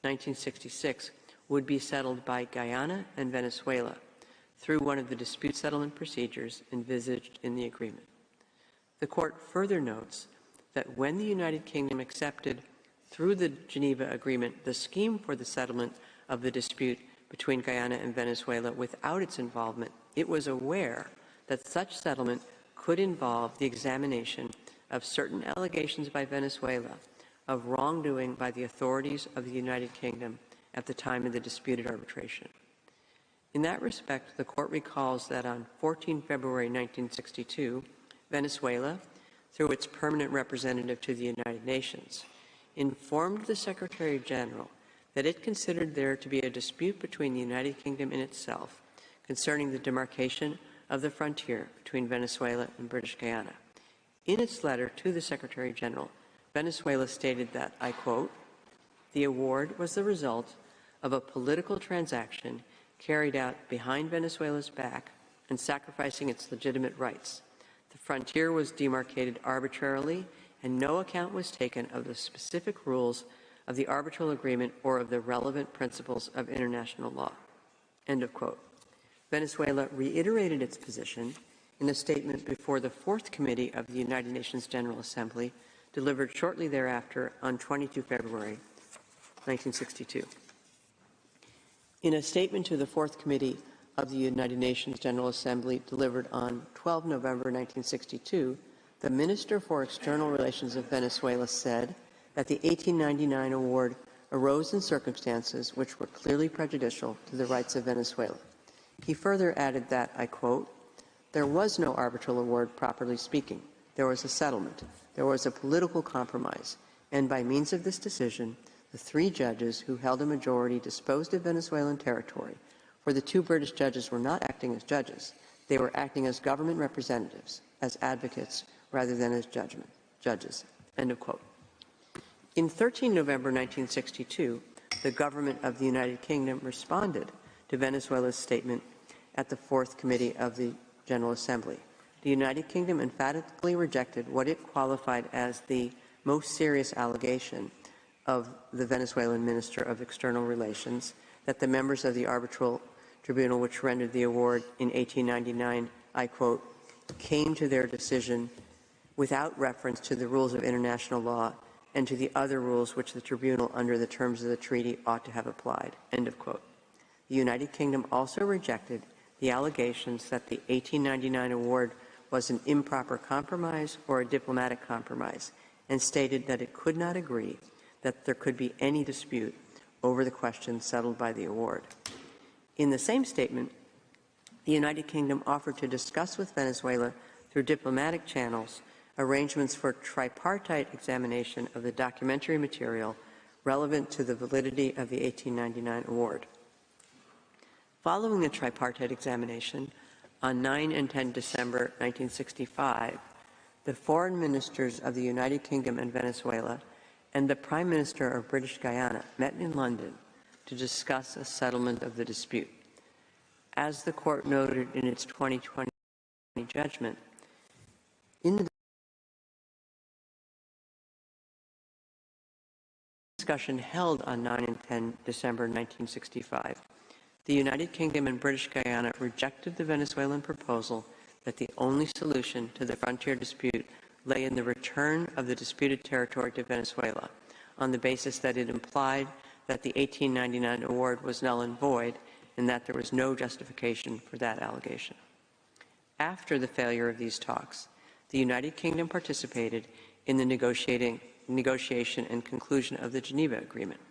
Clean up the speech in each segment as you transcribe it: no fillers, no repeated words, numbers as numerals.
1966 would be settled by Guyana and Venezuela through one of the dispute settlement procedures envisaged in the agreement. The Court further notes that when the United Kingdom accepted through the Geneva Agreement the scheme for the settlement of the dispute between Guyana and Venezuela without its involvement, it was aware that such settlement could involve the examination of certain allegations by Venezuela of wrongdoing by the authorities of the United Kingdom at the time of the disputed arbitration. In that respect, the Court recalls that on 14 February 1962, Venezuela, through its permanent representative to the United Nations, informed the Secretary General that it considered there to be a dispute between the United Kingdom and itself concerning the demarcation of the frontier between Venezuela and British Guyana. In its letter to the Secretary General, Venezuela stated that, I quote, "The award was the result of a political transaction carried out behind Venezuela's back and sacrificing its legitimate rights. The frontier was demarcated arbitrarily, and no account was taken of the specific rules of the arbitral agreement or of the relevant principles of international law." End of quote. Venezuela reiterated its position in a statement before the Fourth Committee of the United Nations General Assembly, delivered shortly thereafter on 22 February 1962. In a statement to the Fourth Committee of the United Nations General Assembly delivered on 12 November 1962, the Minister for External Relations of Venezuela said that the 1899 award arose in circumstances which were clearly prejudicial to the rights of Venezuela. He further added that, I quote, "There was no arbitral award, properly speaking. There was a settlement. There was a political compromise. And by means of this decision, the three judges who held a majority disposed of Venezuelan territory, for the two British judges were not acting as judges. They were acting as government representatives, as advocates, rather than as judges." End of quote. In 13 November 1962, the government of the United Kingdom responded to Venezuela's statement at the Fourth Committee of the General Assembly. The United Kingdom emphatically rejected what it qualified as the most serious allegation of the Venezuelan Minister of External Relations, that the members of the Arbitral Tribunal which rendered the award in 1899, I quote, "came to their decision without reference to the rules of international law and to the other rules which the Tribunal under the terms of the treaty ought to have applied." End of quote. The United Kingdom also rejected the allegations that the 1899 award was an improper compromise or a diplomatic compromise, and stated that it could not agree that there could be any dispute over the question settled by the award. In the same statement, the United Kingdom offered to discuss with Venezuela through diplomatic channels arrangements for tripartite examination of the documentary material relevant to the validity of the 1899 award. Following the tripartite examination, on 9 and 10 December 1965, the foreign ministers of the United Kingdom and Venezuela and the Prime Minister of British Guyana met in London to discuss a settlement of the dispute. As the Court noted in its 2020 judgment, in the discussion held on 9 and 10 December 1965, the United Kingdom and British Guyana rejected the Venezuelan proposal that the only solution to the frontier dispute lay in the return of the disputed territory to Venezuela, on the basis that it implied that the 1899 award was null and void and that there was no justification for that allegation. After the failure of these talks, the United Kingdom participated in the negotiation and conclusion of the Geneva Agreement.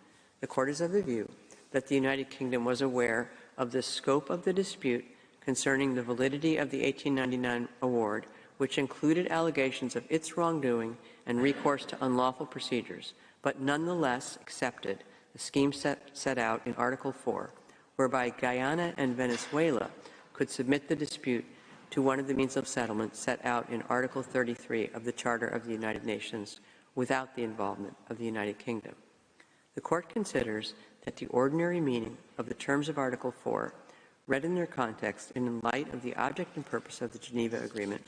The Court is of the view that the United Kingdom was aware of the scope of the dispute concerning the validity of the 1899 award, which included allegations of its wrongdoing and recourse to unlawful procedures, but nonetheless accepted the scheme set out in Article 4, whereby Guyana and Venezuela could submit the dispute to one of the means of settlement set out in Article 33 of the Charter of the United Nations without the involvement of the United Kingdom. The Court considers that the ordinary meaning of the terms of Article 4, read in their context and in light of the object and purpose of the Geneva Agreement,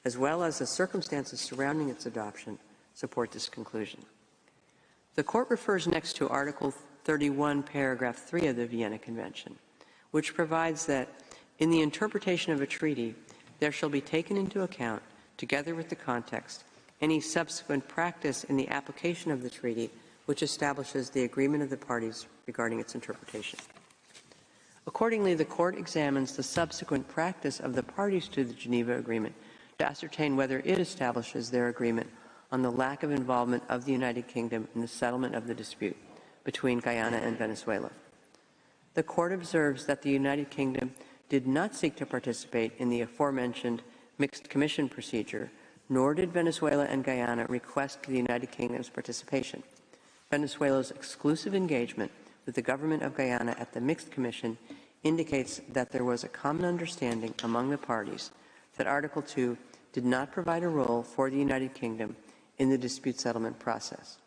as well as the circumstances surrounding its adoption, support this conclusion. The Court refers next to Article 31, paragraph 3 of the Vienna Convention, which provides that in the interpretation of a treaty, there shall be taken into account, together with the context, any subsequent practice in the application of the treaty which establishes the agreement of the parties regarding its interpretation. Accordingly, the Court examines the subsequent practice of the parties to the Geneva Agreement to ascertain whether it establishes their agreement on the lack of involvement of the United Kingdom in the settlement of the dispute between Guyana and Venezuela. The Court observes that the United Kingdom did not seek to participate in the aforementioned mixed commission procedure, nor did Venezuela and Guyana request the United Kingdom's participation. Venezuela's exclusive engagement with the government of Guyana at the mixed commission indicates that there was a common understanding among the parties that Article 2 did not provide a role for the United Kingdom in the dispute settlement process.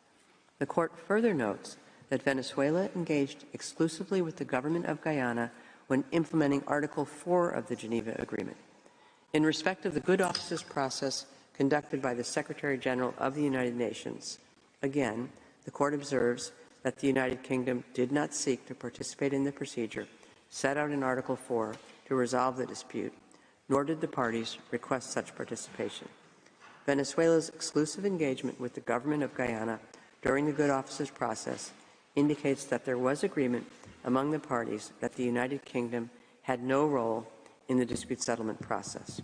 The Court further notes that Venezuela engaged exclusively with the government of Guyana when implementing Article 4 of the Geneva Agreement. In respect of the good offices process conducted by the Secretary-General of the United Nations, again, the Court observes that the United Kingdom did not seek to participate in the procedure set out in Article 4 to resolve the dispute, nor did the parties request such participation. Venezuela's exclusive engagement with the government of Guyana during the good offices process indicates that there was agreement among the parties that the United Kingdom had no role in the dispute settlement process.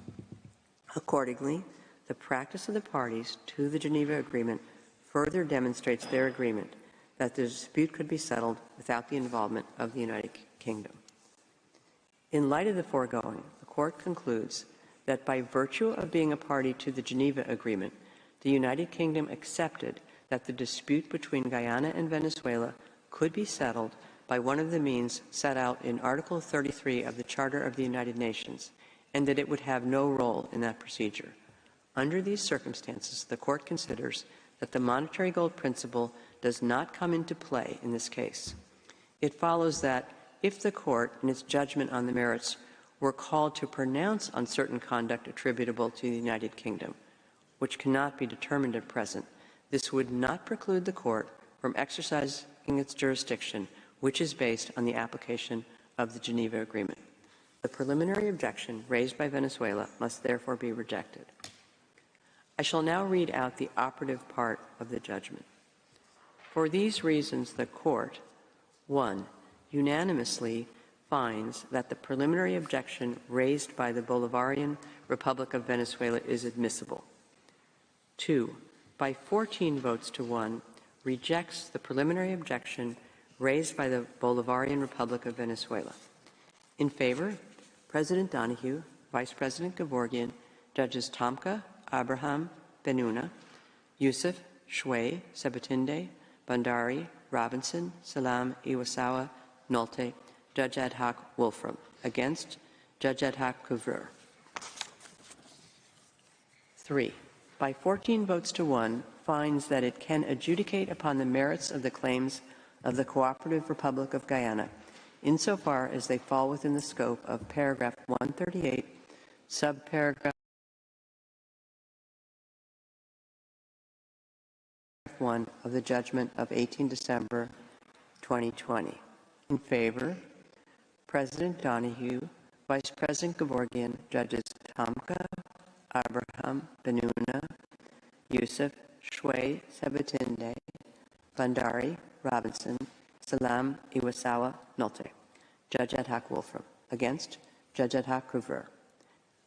Accordingly, the practice of the parties to the Geneva Agreement further demonstrates their agreement that the dispute could be settled without the involvement of the United Kingdom. In light of the foregoing, the Court concludes that by virtue of being a party to the Geneva Agreement, the United Kingdom accepted that the dispute between Guyana and Venezuela could be settled by one of the means set out in Article 33 of the Charter of the United Nations, and that it would have no role in that procedure. Under these circumstances, the Court considers that the monetary gold principle does not come into play in this case. It follows that if the Court, in its judgment on the merits, were called to pronounce on certain conduct attributable to the United Kingdom, which cannot be determined at present, this would not preclude the Court from exercising its jurisdiction, which is based on the application of the Geneva Agreement. The preliminary objection raised by Venezuela must therefore be rejected. I shall now read out the operative part of the judgment. For these reasons, the Court, 1, unanimously finds that the preliminary objection raised by the Bolivarian Republic of Venezuela is admissible. 2, by 14 votes to 1, rejects the preliminary objection raised by the Bolivarian Republic of Venezuela. In favor, President Donahue, Vice President Gevorgyan, Judges Tomka, Abraham, Benuna, Yusuf, Shway, Sabatinde, Bandari, Robinson, Salam, Iwasawa, Nolte, Judge Ad hoc Wolfram. Against, Judge Ad hoc Couvreur. 3, by 14 votes to 1, finds that it can adjudicate upon the merits of the claims of the Cooperative Republic of Guyana, insofar as they fall within the scope of paragraph 138, subparagraph 1 of the judgment of 18 December 2020. In favor, President Donahue, Vice President Gevorgyan, Judges Tomka, Abraham, Benuna, Yusuf, Shway, Sabatinde, Bandari, Robinson, Salam, Iwasawa, Nolte. Judge Ad hoc Wolfram. Against, Judge Ad hoc Couvreur.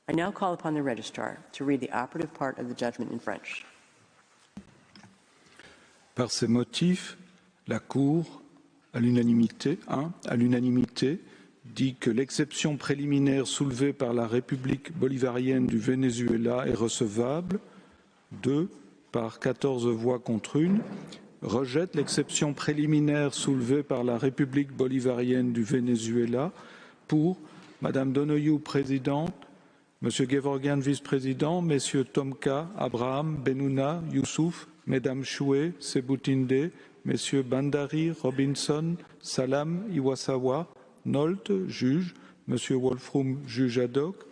I now call upon the Registrar to read the operative part of the judgment in French. Par ces motifs, la Cour, à l'unanimité, dit que l'exception préliminaire soulevée par la République bolivarienne du Venezuela est recevable. 2, par 14 voix contre 1, rejette l'exception préliminaire soulevée par la République bolivarienne du Venezuela pour Madame Donoghue, présidente, Monsieur Gevorgyan, vice-président, Messieurs Tomka, Abraham, Benuna, Youssouf, Mesdames Choué, Sebutinde, Messieurs Bandari, Robinson, Salam, Iwasawa, Nolte, juge, Monsieur Wolfram, juge ad hoc,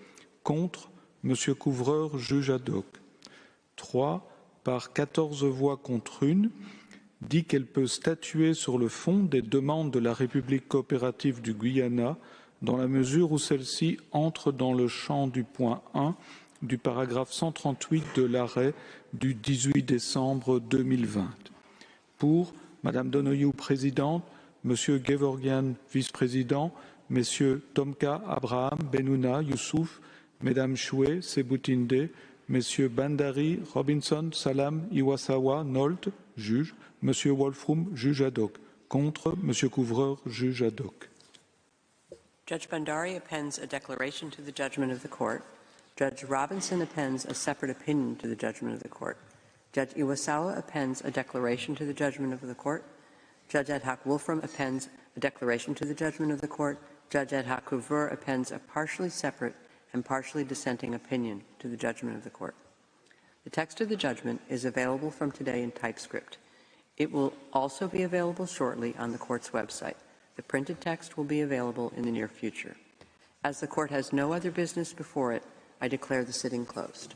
contre Monsieur Couvreur, juge ad hoc. 3, par 14 voix contre 1, dit qu'elle peut statuer sur le fond des demandes de la République coopérative du Guyana dans la mesure où celle-ci entre dans le champ du point 1 du paragraphe 138 de l'arrêt du 18 décembre 2020. Pour Madame Donoghue, présidente, Monsieur Gevorgyan, vice-président, Messieurs Tomka, Abraham, Benouna, Youssouf, Mesdames Choué, Sebutinde, Messieurs Bandari, Robinson, Salam, Iwasawa, Nolt, juge, Monsieur Wolfrum, juge ad hoc. Contre, Monsieur Couvreur, juge ad hoc. Judge Bandari appends a declaration to the judgment of the court. Judge Robinson appends a separate opinion to the judgment of the court. Judge Iwasawa appends a declaration to the judgment of the court. Judge ad hoc Wolfram appends a declaration to the judgment of the court. Judge ad hoc Couvreur appends a partially separate and partially dissenting opinion to the judgment of the court. The text of the judgment is available from today in typescript. It will also be available shortly on the court's website. The printed text will be available in the near future. As the court has no other business before it, I declare the sitting closed.